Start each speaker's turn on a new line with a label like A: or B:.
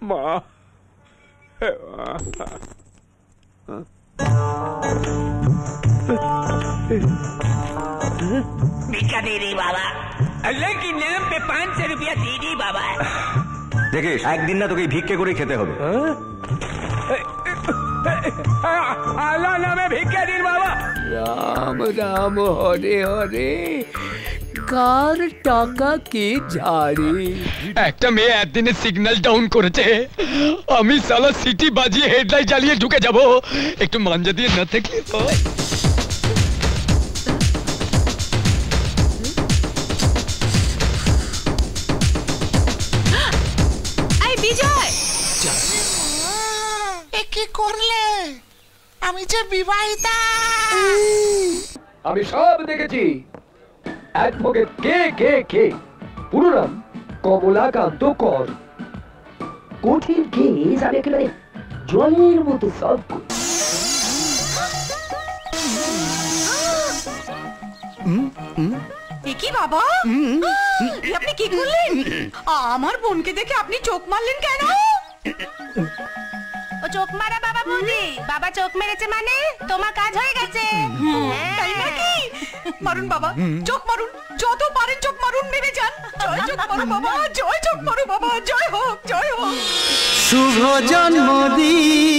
A: মা
B: भिक्षा दे दे बाबा, अल्लाह के नाम पे 500 रुपया दे दे बाबा।
C: দেখিস একদিন না তোকে ভিক্ষে করে খেতে হবে।
A: আল্লাহ নামে ভিক্ষা দিন বাবা।
D: রাম রাম হরে হরে, কার টাকা কে ঝাড়ে।
E: একটা মেয়ে একদিনে সিগন্যাল ডাউন করেছে, আমি সালা সিটি বাজিয়ে হেডলাইট জ্বালিয়ে ঢুকে যাব, একটু মাঞ্জা দিয়ে না থাকলে তো।
F: বিজয়,
G: কি করলে? আমি যে বিবাহিতা।
D: আমি সব দেখেছি। অ্যাডভোকেট কে কে কে, পুরো নাম কমলাকান্ত কর। কঠিন কেস আর একেবারে জলের মতো সব।
F: কি বাবা, আপনি কি করলেন? আমার বোনকে দেখে আপনি চোখ মারলেন কেন?
H: ও চোখ মারা বাবা বৌদি, বাবা চোখ মেরেছে মানে তোমার কাজ হয়ে গেছে।
F: তাই নাকি? মারুন বাবা, চোখ মারুন, যত পারেন চোখ মারুন, মেরে যান। জয় চোখ মারো বাবা, জয় চোখ মারো বাবা, জয় হোক, জয় হোক।
G: শুভ জন্মদিন।